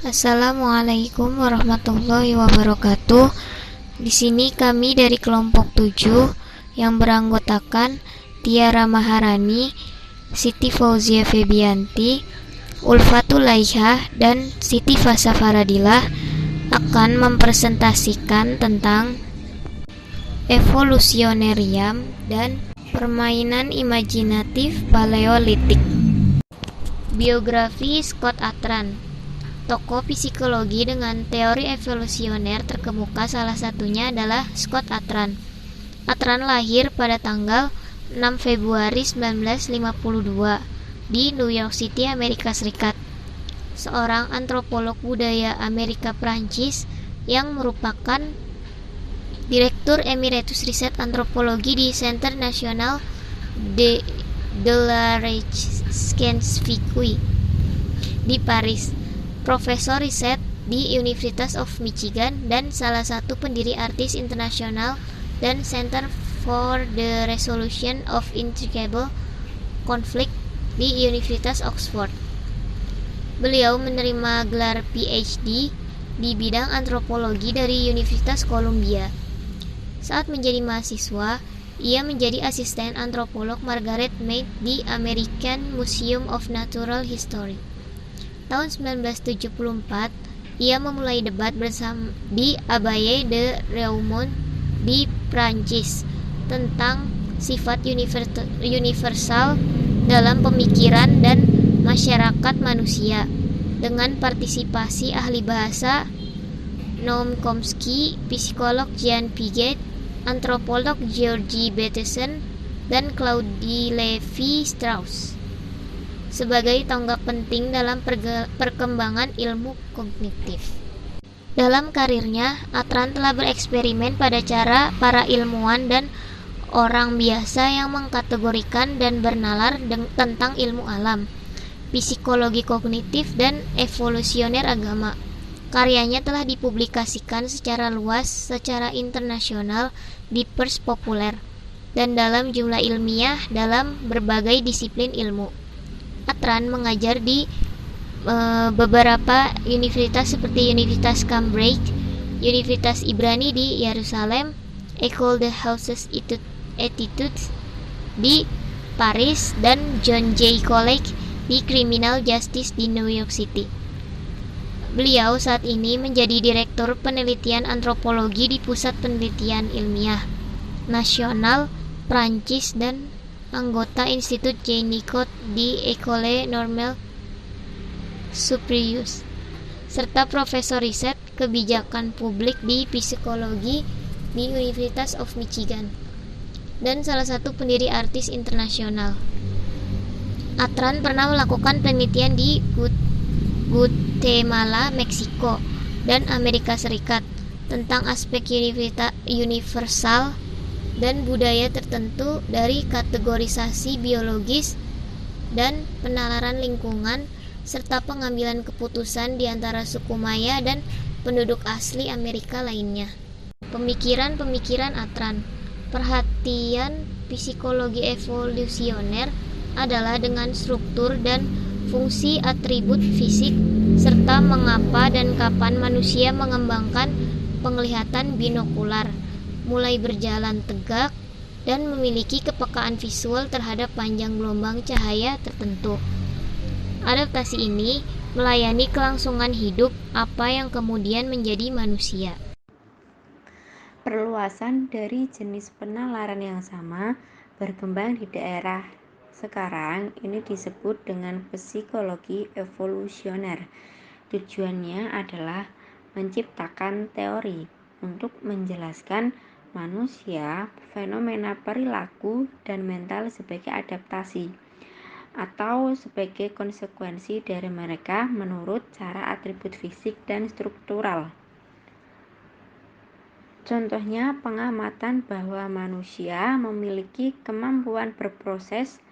Assalamualaikum warahmatullahi wabarakatuh. Di sini kami dari kelompok 7 yang beranggotakan Tiara Maharani, Siti Fauzia Febianti, Ulfatul Laihah, dan Siti Fasa Faradilah akan mempresentasikan tentang evolusionerium dan permainan imajinatif Paleolitik. Biografi Scott Atran. Tokoh psikologi dengan teori evolusioner terkemuka salah satunya adalah Scott Atran. Atran lahir pada tanggal 6 Februari 1952 di New York City, Amerika Serikat. Seorang antropolog budaya Amerika Prancis yang merupakan Direktur Emeritus Riset Antropologi di Centre National de la Recherche di Paris, Profesor riset di University of Michigan, dan salah satu pendiri Artis International dan Center for the Resolution of Intractable Conflict di Universitas Oxford. Beliau menerima gelar PhD di bidang antropologi dari Universitas Columbia. Saat menjadi mahasiswa, ia menjadi asisten antropolog Margaret Mead di American Museum of Natural History. Tahun 1974, ia memulai debat bersama di Abbaye de Réaumont di Prancis tentang sifat universal dalam pemikiran dan masyarakat manusia dengan partisipasi ahli bahasa Noam Chomsky, psikolog Jean Piaget, antropolog Georgie Bateson, dan Claude Lévi-Strauss sebagai tonggak penting dalam perkembangan ilmu kognitif. Dalam karirnya, Atran telah bereksperimen pada cara para ilmuwan dan orang biasa yang mengkategorikan dan bernalar tentang ilmu alam, psikologi kognitif, dan evolusioner agama. Karyanya telah dipublikasikan secara luas secara internasional di pers populer dan dalam jumlah ilmiah dalam berbagai disiplin ilmu. Atran mengajar di beberapa universitas seperti Universitas Cambridge, Universitas Ibrani di Yerusalem, École des Hautes Études di Paris, dan John Jay College di Criminal Justice di New York City. Beliau saat ini menjadi Direktur Penelitian Antropologi di Pusat Penelitian Ilmiah Nasional Prancis dan anggota Institut Jean-Nicot di École Normale Supérieure, serta profesor riset kebijakan publik di psikologi di University of Michigan, dan salah satu pendiri Artis International. Atran pernah melakukan penelitian di Guatemala, Meksiko, dan Amerika Serikat tentang aspek universal dan budaya tertentu dari kategorisasi biologis dan penalaran lingkungan serta pengambilan keputusan di antara suku Maya dan penduduk asli Amerika lainnya. Pemikiran Atran. Perhatian psikologi evolusioner adalah dengan struktur dan fungsi atribut fisik serta mengapa dan kapan manusia mengembangkan penglihatan binokular, mulai berjalan tegak, dan memiliki kepekaan visual terhadap panjang gelombang cahaya tertentu. Adaptasi ini melayani kelangsungan hidup apa yang kemudian menjadi manusia. Perluasan dari jenis penalaran yang sama berkembang di daerah sekarang ini disebut dengan psikologi evolusioner. Tujuannya adalah menciptakan teori untuk menjelaskan manusia, fenomena perilaku dan mental sebagai adaptasi atau sebagai konsekuensi dari mereka menurut cara atribut fisik dan struktural. Contohnya pengamatan bahwa manusia memiliki kemampuan berproses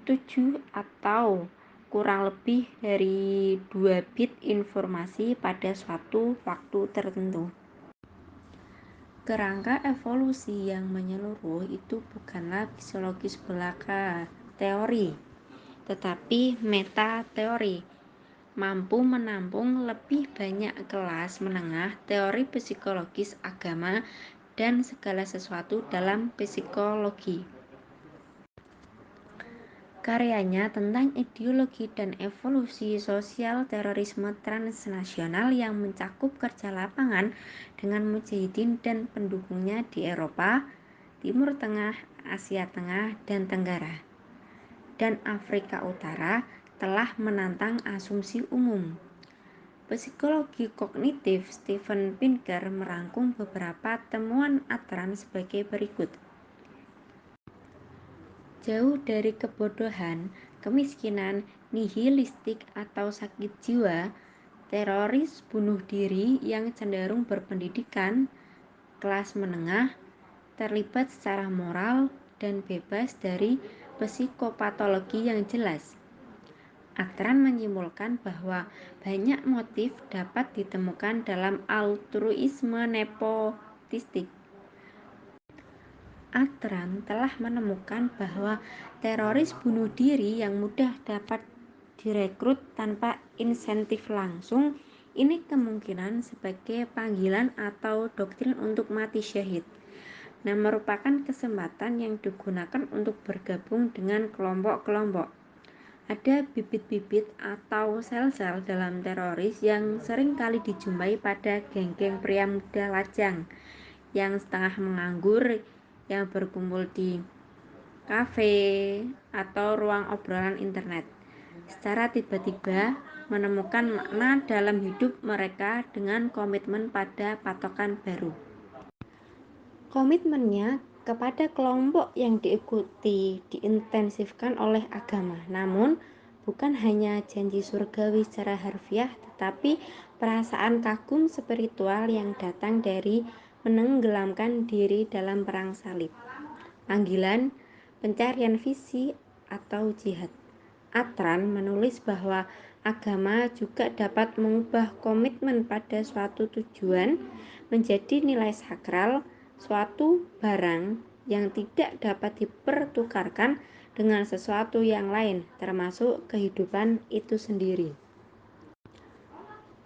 7 atau kurang lebih dari 2 bit informasi pada suatu waktu tertentu. Kerangka evolusi yang menyeluruh itu bukanlah fisiologis belaka teori, tetapi meta teori. mampu menampung lebih banyak kelas menengah teori psikologis agama dan segala sesuatu dalam psikologi. Karyanya tentang ideologi dan evolusi sosial terorisme transnasional yang mencakup kerja lapangan dengan mujahidin dan pendukungnya di Eropa, Timur Tengah, Asia Tengah, dan Tenggara, dan Afrika Utara telah menantang asumsi umum. Psikologi kognitif Steven Pinker merangkum beberapa temuan Atran sebagai berikut. Jauh dari kebodohan, kemiskinan, nihilistik atau sakit jiwa, teroris bunuh diri yang cenderung berpendidikan, kelas menengah, terlibat secara moral, dan bebas dari psikopatologi yang jelas. Atran menyimpulkan bahwa banyak motif dapat ditemukan dalam altruisme nepotistik. Atran telah menemukan bahwa teroris bunuh diri yang mudah dapat direkrut tanpa insentif langsung ini kemungkinan sebagai panggilan atau doktrin untuk mati syahid. Nah, merupakan kesempatan yang digunakan untuk bergabung dengan kelompok-kelompok. Ada bibit-bibit atau sel-sel dalam teroris yang sering kali dijumpai pada geng-geng pria muda lajang yang setengah menganggur, yang berkumpul di kafe atau ruang obrolan internet, secara tiba-tiba menemukan makna dalam hidup mereka dengan komitmen pada patokan baru. Komitmennya kepada kelompok yang diikuti diintensifkan oleh agama, namun bukan hanya janji surgawi secara harfiah, tetapi perasaan kagum spiritual yang datang dari menenggelamkan diri dalam perang salib, panggilan, pencarian visi, atau jihad. Atran menulis bahwa agama juga dapat mengubah komitmen pada suatu tujuan menjadi nilai sakral, suatu barang yang tidak dapat dipertukarkan dengan sesuatu yang lain, termasuk kehidupan itu sendiri.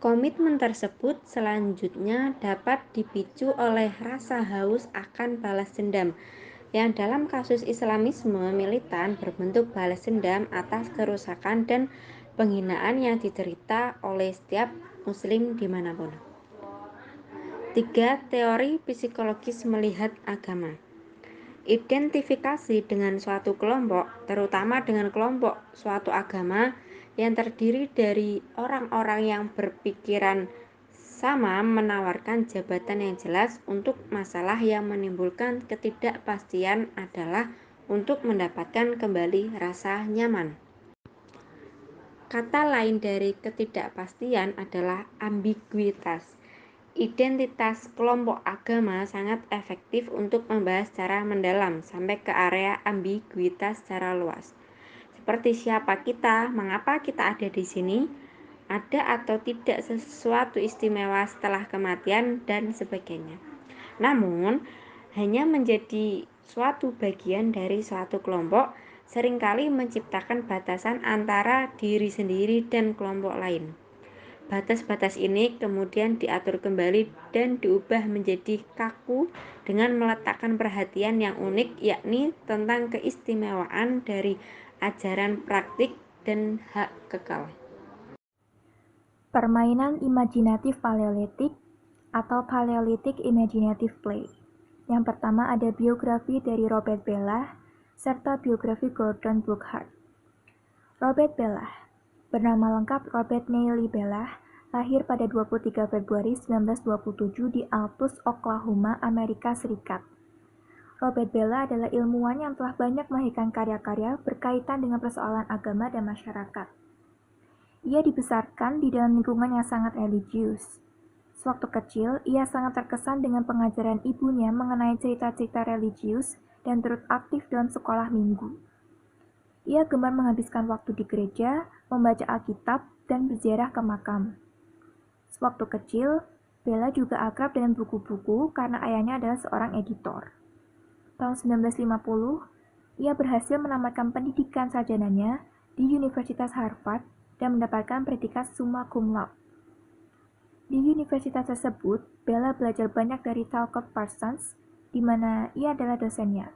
Komitmen tersebut selanjutnya dapat dipicu oleh rasa haus akan balas dendam, yang dalam kasus Islamisme militan berbentuk balas dendam atas kerusakan dan penghinaan yang diderita oleh setiap muslim dimanapun. 3. Teori psikologis melihat agama. Identifikasi dengan suatu kelompok, terutama dengan kelompok suatu agama yang terdiri dari orang-orang yang berpikiran sama, menawarkan jabatan yang jelas untuk masalah yang menimbulkan ketidakpastian adalah untuk mendapatkan kembali rasa nyaman. Kata lain dari ketidakpastian adalah ambiguitas. Identitas kelompok agama sangat efektif untuk membahas secara mendalam sampai ke area ambiguitas secara luas. Seperti siapa kita, mengapa kita ada di sini, ada atau tidak sesuatu istimewa setelah kematian, dan sebagainya. Namun, hanya menjadi suatu bagian dari suatu kelompok seringkali menciptakan batasan antara diri sendiri dan kelompok lain. Batas-batas ini kemudian diatur kembali dan diubah menjadi kaku dengan meletakkan perhatian yang unik, yakni tentang keistimewaan dari ajaran praktik dan hak kekal. Permainan imajinatif paleolitik atau Paleolithic Imaginative Play. Yang pertama ada biografi dari Robert Bellah serta biografi Gordon Brookhart. Robert Bellah, bernama lengkap Robert Neely Bellah, lahir pada 23 Februari 1927 di Altus, Oklahoma, Amerika Serikat. Robert Bellah adalah ilmuwan yang telah banyak melahirkan karya-karya berkaitan dengan persoalan agama dan masyarakat. Ia dibesarkan di dalam lingkungan yang sangat religius. Sewaktu kecil, ia sangat terkesan dengan pengajaran ibunya mengenai cerita-cerita religius dan turut aktif dalam sekolah minggu. Ia gemar menghabiskan waktu di gereja, membaca Alkitab, dan berziarah ke makam. Sewaktu kecil, Bella juga akrab dengan buku-buku karena ayahnya adalah seorang editor. Tahun 1950, ia berhasil menamatkan pendidikan sarjananya di Universitas Harvard dan mendapatkan predikat summa cum laude. Di universitas tersebut, Bella belajar banyak dari Talcott Parsons, di mana ia adalah dosennya.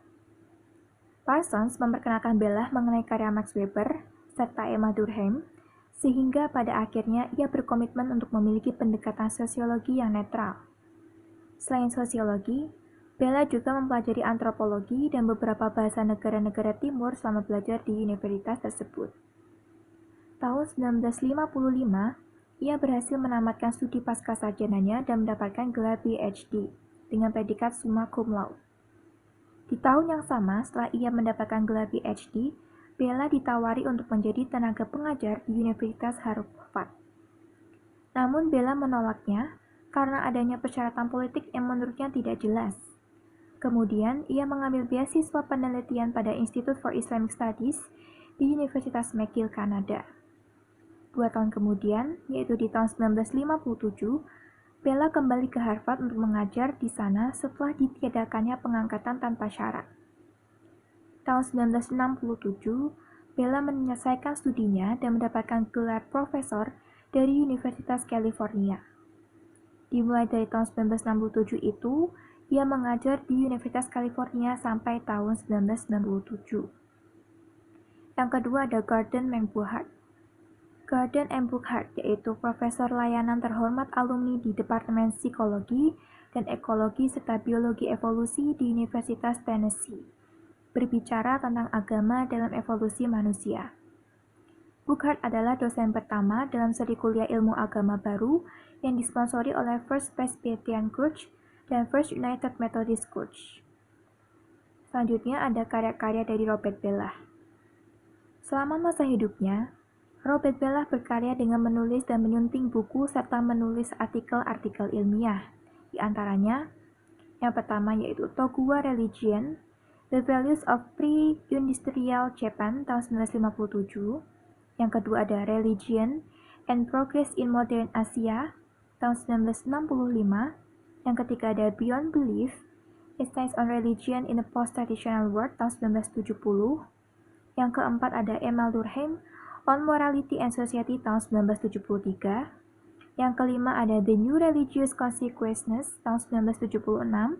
Parsons memperkenalkan Bella mengenai karya Max Weber serta Emma Durkheim, sehingga pada akhirnya ia berkomitmen untuk memiliki pendekatan sosiologi yang netral. Selain sosiologi, Bella juga mempelajari antropologi dan beberapa bahasa negara-negara timur selama belajar di universitas tersebut. Tahun 1955, ia berhasil menamatkan studi pascasarjananya dan mendapatkan gelar PhD dengan predikat summa cum laude. Di tahun yang sama, setelah ia mendapatkan gelar PhD, Bella ditawari untuk menjadi tenaga pengajar di Universitas Harvard. Namun Bella menolaknya karena adanya persyaratan politik yang menurutnya tidak jelas. Kemudian, ia mengambil beasiswa penelitian pada Institute for Islamic Studies di Universitas McGill, Kanada. 2 tahun kemudian, yaitu di tahun 1957, Bella kembali ke Harvard untuk mengajar di sana setelah ditiadakannya pengangkatan tanpa syarat. Tahun 1967, Bella menyelesaikan studinya dan mendapatkan gelar profesor dari Universitas California. Dimulai dari tahun 1967 itu, ia mengajar di Universitas California sampai tahun 1997. Yang kedua ada Gordon M. Buchard. Gordon M. Buchard yaitu profesor layanan terhormat alumni di Departemen Psikologi dan Ekologi serta Biologi Evolusi di Universitas Tennessee, berbicara tentang agama dalam evolusi manusia. Buchard adalah dosen pertama dalam seri kuliah ilmu agama baru yang disponsori oleh First Presbyterian Church dan First United Methodist Church. Selanjutnya ada karya-karya dari Robert Bellah. Selama masa hidupnya, Robert Bellah berkarya dengan menulis dan menyunting buku serta menulis artikel-artikel ilmiah. Di antaranya, yang pertama yaitu Tokuwa Religion, The Values of Pre-Industrial Japan tahun 1957. Yang kedua ada Religion and Progress in Modern Asia tahun 1965. Yang ketiga ada Beyond Belief, Essays on Religion in a Post-Traditional World tahun 1970. Yang keempat ada Emma Durkheim, On Morality and Society tahun 1973. Yang kelima ada The New Religious Consequences tahun 1976.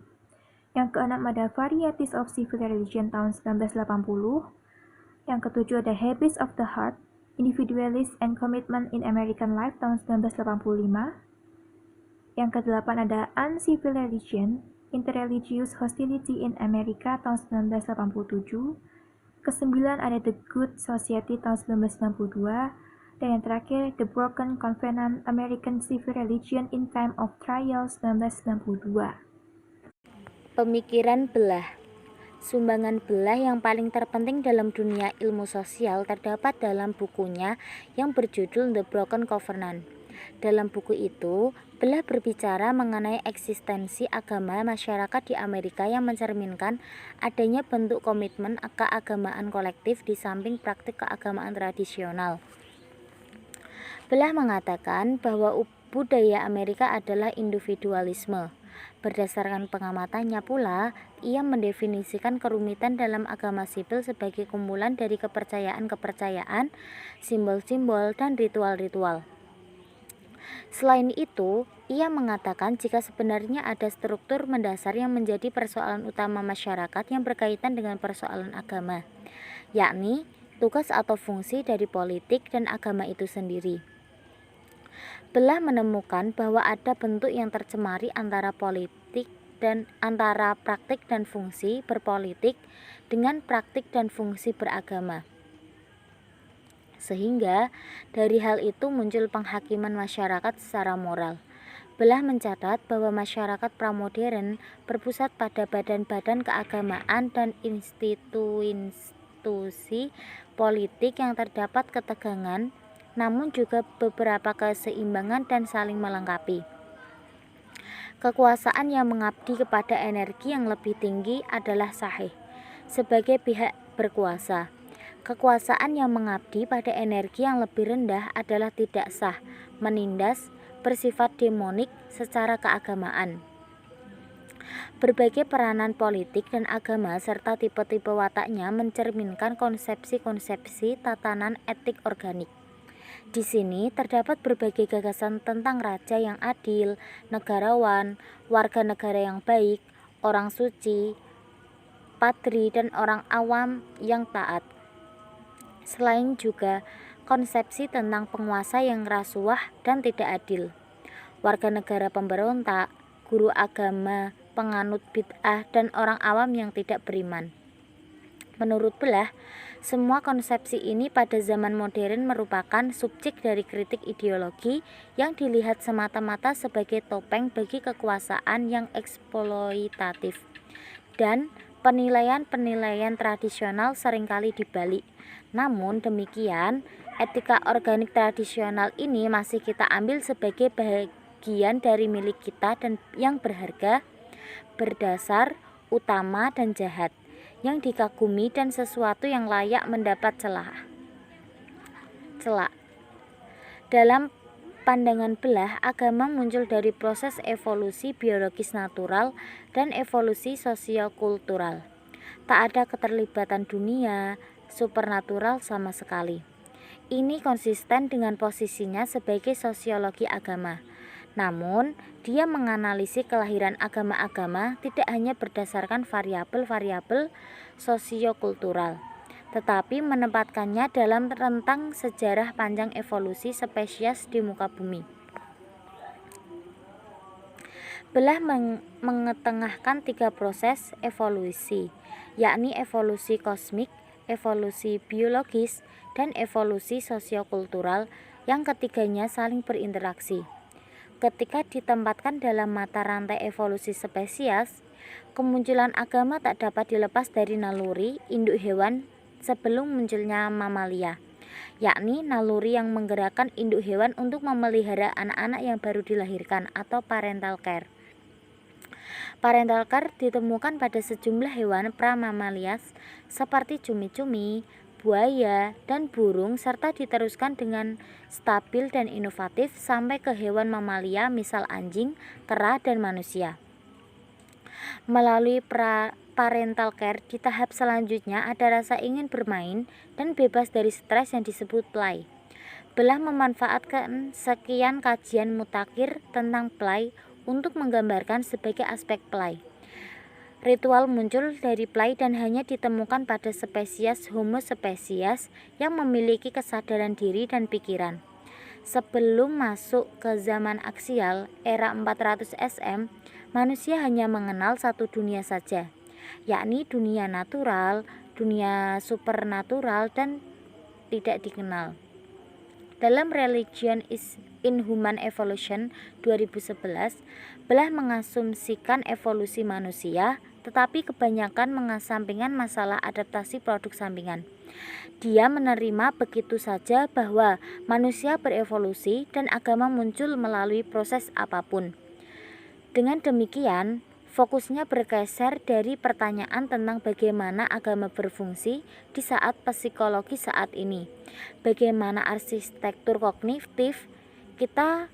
Yang keenam ada Varieties of Civil Religion tahun 1980. Yang ketujuh ada Habits of the Heart, Individualism and Commitment in American Life tahun 1985. Yang kedelapan ada Uncivil Religion, Interreligious Hostility in America tahun 1987. Kesembilan ada The Good Society tahun 1992, dan yang terakhir The Broken Covenant American Civil Religion in Time of Trial 1992. Pemikiran Bellah. Sumbangan Bellah yang paling terpenting dalam dunia ilmu sosial terdapat dalam bukunya yang berjudul The Broken Covenant. Dalam buku itu, Bellah berbicara mengenai eksistensi agama masyarakat di Amerika yang mencerminkan adanya bentuk komitmen keagamaan kolektif di samping praktik keagamaan tradisional. Bellah mengatakan bahwa budaya Amerika adalah individualisme. Berdasarkan pengamatannya pula, ia mendefinisikan kerumitan dalam agama sipil sebagai kumpulan dari kepercayaan-kepercayaan, simbol-simbol, dan ritual-ritual. Selain itu, ia mengatakan jika sebenarnya ada struktur mendasar yang menjadi persoalan utama masyarakat yang berkaitan dengan persoalan agama, yakni tugas atau fungsi dari politik dan agama itu sendiri. Bellah menemukan bahwa ada bentuk yang tercemari antara praktik dan fungsi berpolitik dengan praktik dan fungsi beragama. Sehingga dari hal itu muncul penghakiman masyarakat secara moral. Bellah mencatat bahwa masyarakat pramodern berpusat pada badan-badan keagamaan dan institusi politik yang terdapat ketegangan, namun juga beberapa keseimbangan dan saling melengkapi. Kekuasaan yang mengabdi kepada energi yang lebih tinggi adalah sahih sebagai pihak berkuasa. Kekuasaan yang mengabdi pada energi yang lebih rendah adalah tidak sah, menindas, bersifat demonik secara keagamaan. Berbagai peranan politik dan agama serta tipe-tipe wataknya mencerminkan konsepsi-konsepsi tatanan etik organik. Di sini terdapat berbagai gagasan tentang raja yang adil, negarawan, warga negara yang baik, orang suci, patri, dan orang awam yang taat. Selain juga konsepsi tentang penguasa yang rasuah dan tidak adil, warga negara pemberontak, guru agama, penganut bid'ah, dan orang awam yang tidak beriman. Menurut Belah, semua konsepsi ini pada zaman modern merupakan subjek dari kritik ideologi yang dilihat semata-mata sebagai topeng bagi kekuasaan yang eksploitatif. Dan penilaian-penilaian tradisional seringkali dibalik. Namun demikian, etika organik tradisional ini masih kita ambil sebagai bagian dari milik kita dan yang berharga, berdasar, utama, dan jahat, yang dikagumi dan sesuatu yang layak mendapat celak. Dalam pandangan Belah, agama muncul dari proses evolusi biologis natural dan evolusi sosiokultural. Tak ada keterlibatan dunia supernatural sama sekali. Ini konsisten dengan posisinya sebagai sosiologi agama. Namun, dia menganalisis kelahiran agama-agama tidak hanya berdasarkan variabel-variabel sosiokultural, tetapi menempatkannya dalam rentang sejarah panjang evolusi spesies di muka bumi. Belah mengetengahkan 3 proses evolusi, yakni evolusi kosmik, evolusi biologis, dan evolusi sosiokultural, yang ketiganya saling berinteraksi. Ketika ditempatkan dalam mata rantai evolusi spesies, kemunculan agama tak dapat dilepas dari naluri induk hewan sebelum munculnya mamalia, yakni naluri yang menggerakkan induk hewan untuk memelihara anak-anak yang baru dilahirkan atau parental care. Parental care ditemukan pada sejumlah hewan pramamalias seperti cumi-cumi, buaya, dan burung, serta diteruskan dengan stabil dan inovatif sampai ke hewan mamalia misal anjing, kera, dan manusia. Melalui parental care, di tahap selanjutnya ada rasa ingin bermain dan bebas dari stres yang disebut play. Belah memanfaatkan sekian kajian mutakhir tentang play untuk menggambarkan sebagai aspek play. Ritual muncul dari play dan hanya ditemukan pada spesies Homo spesies yang memiliki kesadaran diri dan pikiran. Sebelum masuk ke zaman aksial, era 400 SM, manusia hanya mengenal satu dunia saja, yakni dunia natural, dunia supernatural, dan tidak dikenal. Dalam Religion in Human Evolution 2011, Belah mengasumsikan evolusi manusia, tetapi kebanyakan mengesampingkan masalah adaptasi produk sampingan. Dia menerima begitu saja bahwa manusia berevolusi dan agama muncul melalui proses apapun. Dengan demikian, fokusnya bergeser dari pertanyaan tentang bagaimana agama berfungsi di saat psikologi saat ini, bagaimana arsitektur kognitif kita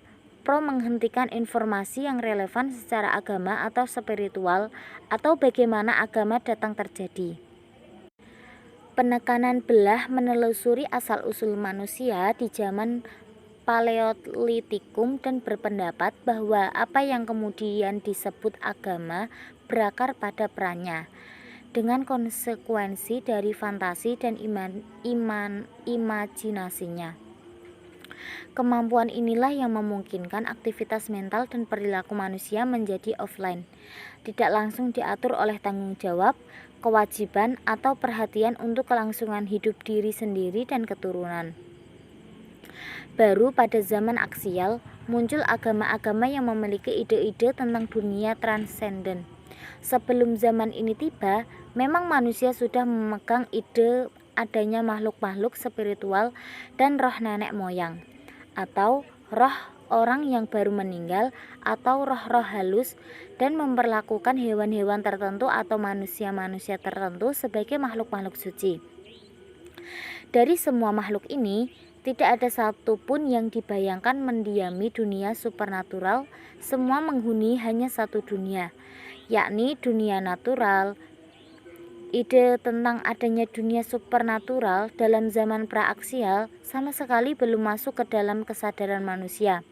menghentikan informasi yang relevan secara agama atau spiritual, atau bagaimana agama datang terjadi. Penekanan Belah menelusuri asal-usul manusia di zaman Paleolitikum dan berpendapat bahwa apa yang kemudian disebut agama berakar pada perannya, dengan konsekuensi dari fantasi dan imajinasinya. Kemampuan inilah yang memungkinkan aktivitas mental dan perilaku manusia menjadi offline, tidak langsung diatur oleh tanggung jawab, kewajiban, atau perhatian untuk kelangsungan hidup diri sendiri dan keturunan. Baru pada zaman aksial, muncul agama-agama yang memiliki ide-ide tentang dunia transenden. Sebelum zaman ini tiba, memang manusia sudah memegang ide adanya makhluk-makhluk spiritual dan roh nenek moyang, atau roh orang yang baru meninggal, atau roh-roh halus, dan memperlakukan hewan-hewan tertentu atau manusia-manusia tertentu sebagai makhluk-makhluk suci. Dari semua makhluk ini, tidak ada satupun yang dibayangkan mendiami dunia supernatural. Semua menghuni hanya satu dunia, yakni dunia natural. Ide tentang adanya dunia supernatural dalam zaman praaksial sama sekali belum masuk ke dalam kesadaran manusia.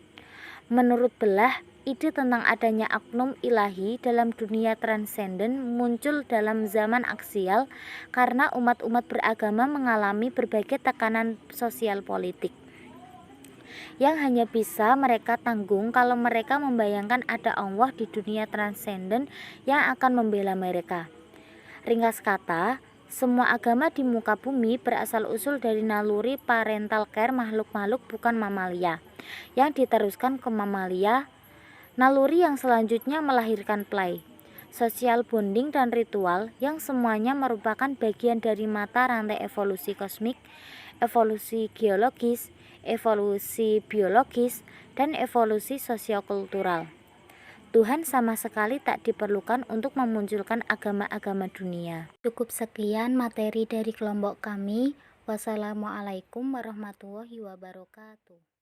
Menurut Belah, ide tentang adanya oknum ilahi dalam dunia transenden muncul dalam zaman aksial karena umat-umat beragama mengalami berbagai tekanan sosial politik yang hanya bisa mereka tanggung kalau mereka membayangkan ada Allah di dunia transenden yang akan membela mereka. Ringkas kata, semua agama di muka bumi berasal usul dari naluri parental care makhluk-makhluk bukan mamalia, yang diteruskan ke mamalia, naluri yang selanjutnya melahirkan play, social bonding dan ritual yang semuanya merupakan bagian dari mata rantai evolusi kosmik, evolusi geologis, evolusi biologis, dan evolusi sosiokultural. Tuhan sama sekali tak diperlukan untuk memunculkan agama-agama dunia. Cukup sekian materi dari kelompok kami. Wassalamualaikum warahmatullahi wabarakatuh.